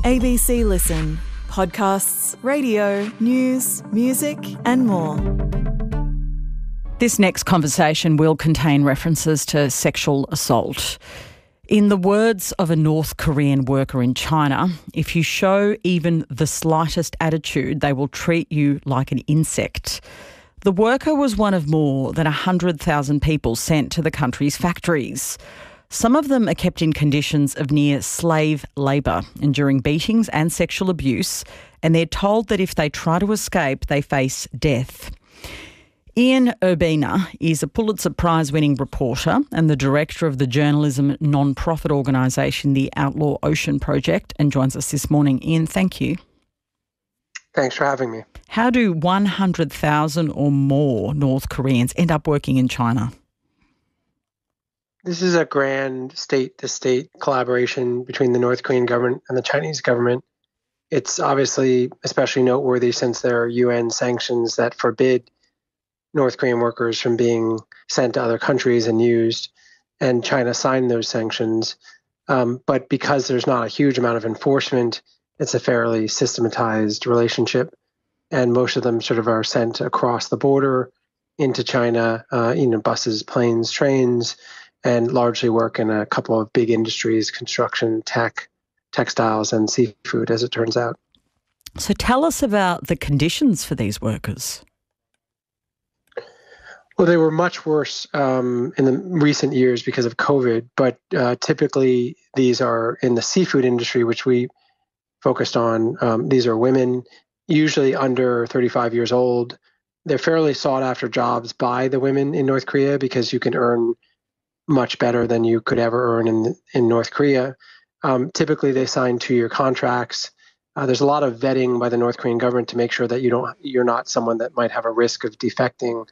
ABC Listen. Podcasts, radio, news, music and more. This next conversation will contain references to sexual assault. In the words of a North Korean worker in China, if you show even the slightest attitude, they will treat you like an insect. The worker was one of more than 100,000 people sent to the country's factories. Some of them are kept in conditions of near slave labour, enduring beatings and sexual abuse, and they're told that if they try to escape, they face death. Ian Urbina is a Pulitzer Prize-winning reporter and the director of the journalism non-profit organisation, the Outlaw Ocean Project, and joins us this morning. Ian, thank you. Thanks for having me. How do 100,000 or more North Koreans end up working in China? This is a grand state-to-state collaboration between the North Korean government and the Chinese government. It's obviously especially noteworthy since there are UN sanctions that forbid North Korean workers from being sent to other countries and used, and China signed those sanctions. But because there's not a huge amount of enforcement, it's a fairly systematized relationship, and most of them sort of are sent across the border into China, buses, planes, trains, and largely work in a couple of big industries: construction, tech, textiles, and seafood, as it turns out. So tell us about the conditions for these workers. Well, they were much worse in the recent years because of COVID, but typically these are in the seafood industry, which we focused on. These are women, usually under 35 years old. They're fairly sought after jobs by the women in North Korea because you can earn much better than you could ever earn in North Korea. Typically, they sign 2-year contracts. There's a lot of vetting by the North Korean government to make sure that you're not someone that might have a risk of defecting.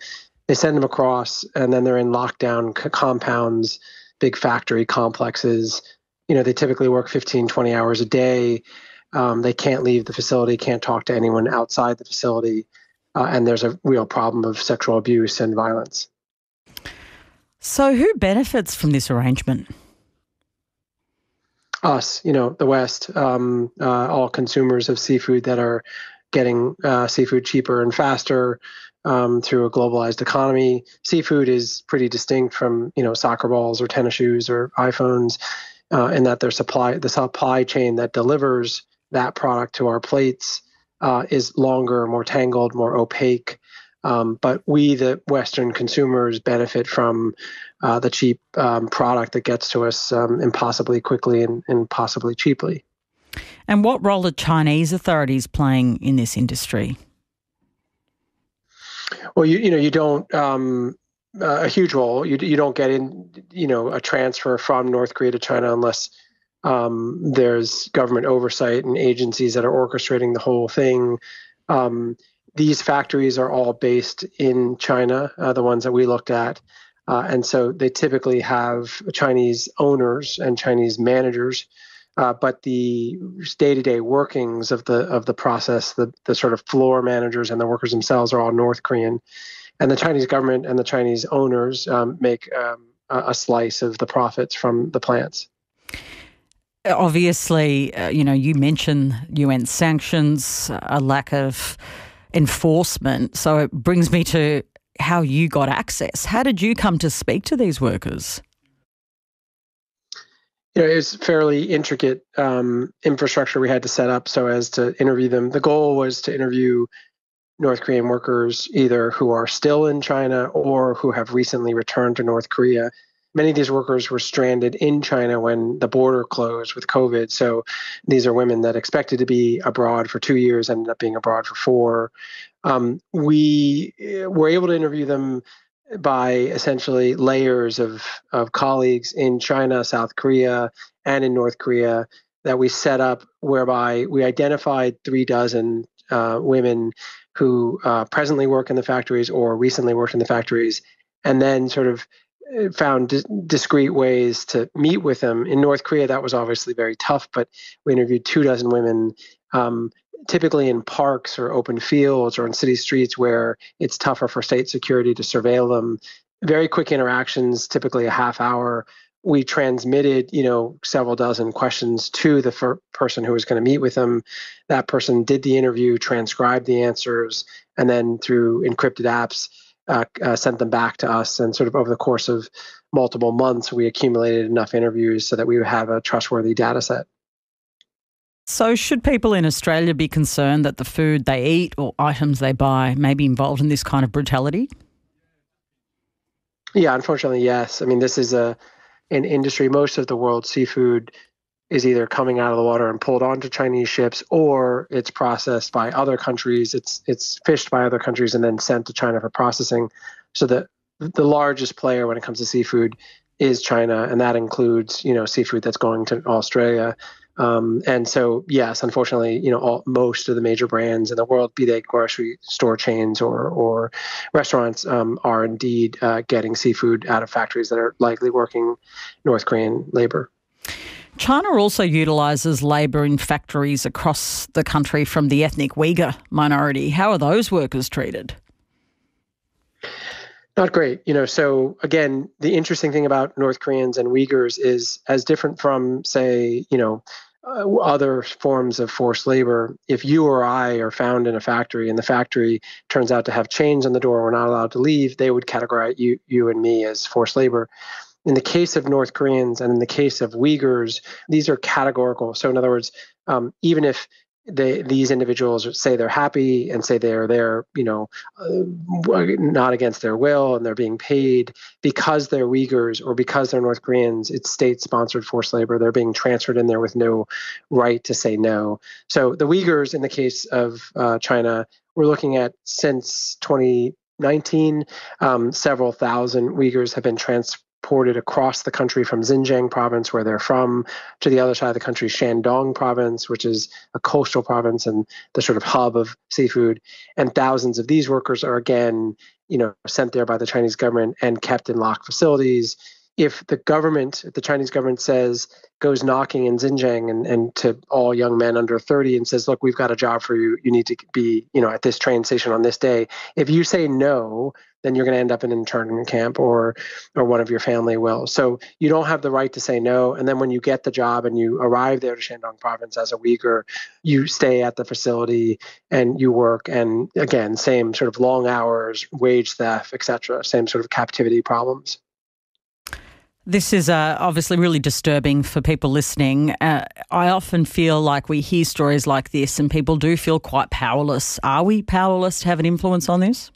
They send them across, and then they're in lockdown compounds, big factory complexes. They typically work 15, 20 hours a day. They can't leave the facility, can't talk to anyone outside the facility, and there's a real problem of sexual abuse and violence. So who benefits from this arrangement? Us, the West, all consumers of seafood that are getting seafood cheaper and faster through a globalized economy. Seafood is pretty distinct from, soccer balls or tennis shoes or iPhones in that the supply chain that delivers that product to our plates is longer, more tangled, more opaque. But we, the Western consumers, benefit from the cheap product that gets to us impossibly quickly and possibly cheaply. And what role are Chinese authorities playing in this industry? Well, you don't a huge role. You don't get in, a transfer from North Korea to China unless there's government oversight and agencies that are orchestrating the whole thing. These factories are all based in China, the ones that we looked at. And so they typically have Chinese owners and Chinese managers, but the day-to-day workings of the process, the sort of floor managers and the workers themselves are all North Korean. And the Chinese government and the Chinese owners make a slice of the profits from the plants. Obviously, you mentioned UN sanctions, a lack of enforcement. So it brings me to how you got access. How did you come to speak to these workers? It was fairly intricate infrastructure we had to set up so as to interview them. The goal was to interview North Korean workers either who are still in China or who have recently returned to North Korea. Many of these workers were stranded in China when the border closed with COVID. So these are women that expected to be abroad for 2 years, ended up being abroad for 4. We were able to interview them by essentially layers of colleagues in China, South Korea, and in North Korea that we set up, whereby we identified 36 women who presently work in the factories or recently worked in the factories, and then sort of found discrete ways to meet with them. In North Korea, that was obviously very tough, but we interviewed 24 women, typically in parks or open fields or in city streets where it's tougher for state security to surveil them. Very quick interactions, typically a half hour, we transmitted, several dozen questions to the person who was going to meet with them. That person did the interview, transcribed the answers, and then through encrypted apps, sent them back to us. And sort of over the course of multiple months, we accumulated enough interviews so that we would have a trustworthy data set. So should people in Australia be concerned that the food they eat or items they buy may be involved in this kind of brutality? Yeah, unfortunately, yes. I mean, this is an industry. Most of the world's seafood is either coming out of the water and pulled onto Chinese ships, or it's processed by other countries. It's fished by other countries and then sent to China for processing. So the largest player when it comes to seafood is China, and that includes seafood that's going to Australia. And so, yes, unfortunately, most of the major brands in the world, be they grocery store chains or restaurants, are indeed getting seafood out of factories that are likely working North Korean labor. China also utilises labour in factories across the country from the ethnic Uyghur minority. How are those workers treated? Not great. So again, the interesting thing about North Koreans and Uyghurs is, as different from, say, other forms of forced labor, if you or I are found in a factory and the factory turns out to have chains on the door, we're not allowed to leave, they would categorize you and me as forced labor. In the case of North Koreans and in the case of Uyghurs, these are categorical. So in other words, even if these individuals say they're happy and say they're there, not against their will, and they're being paid because they're Uyghurs or because they're North Koreans, it's state-sponsored forced labor. They're being transferred in there with no right to say no. So the Uyghurs, in the case of China, we're looking at since 2019, several thousand Uyghurs have been transported across the country from Xinjiang province, where they're from, to the other side of the country, Shandong province, which is a coastal province and the sort of hub of seafood. And thousands of these workers are again, sent there by the Chinese government and kept in locked facilities. If the Chinese government goes knocking in Xinjiang and to all young men under 30 and says, look, we've got a job for you. You need to be, at this train station on this day. If you say no, then you're going to end up in an internment camp or one of your family will. So you don't have the right to say no. And then when you get the job and you arrive there to Shandong province as a Uyghur, you stay at the facility and you work. And again, same sort of long hours, wage theft, etc., same sort of captivity problems. This is obviously really disturbing for people listening. I often feel like we hear stories like this and people do feel quite powerless. Are we powerless to have an influence on this?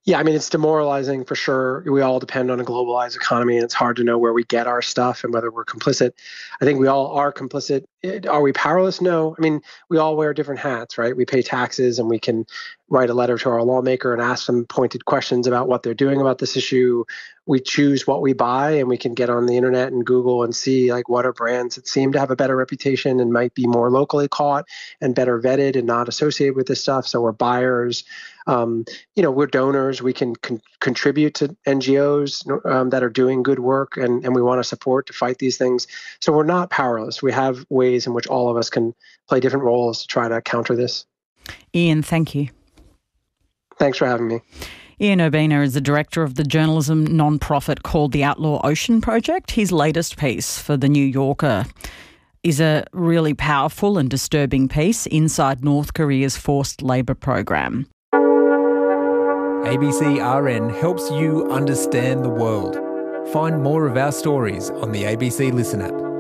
Yeah, I mean, it's demoralizing for sure. We all depend on a globalized economy, and it's hard to know where we get our stuff and whether we're complicit. I think we all are complicit. Are we powerless? No. I mean, we all wear different hats, right? We pay taxes and we can write a letter to our lawmaker and ask them pointed questions about what they're doing about this issue. We choose what we buy, and we can get on the internet and Google and see what are brands that seem to have a better reputation and might be more locally caught and better vetted and not associated with this stuff. So we're buyers. We're donors. We can contribute to NGOs that are doing good work, and we want to support to fight these things. So we're not powerless. We have ways in which all of us can play different roles to try to counter this. Ian, thank you. Thanks for having me. Ian Urbina is the director of the journalism non-profit called the Outlaw Ocean Project. His latest piece for The New Yorker is a really powerful and disturbing piece inside North Korea's forced labour program. ABC RN helps you understand the world. Find more of our stories on the ABC Listen app.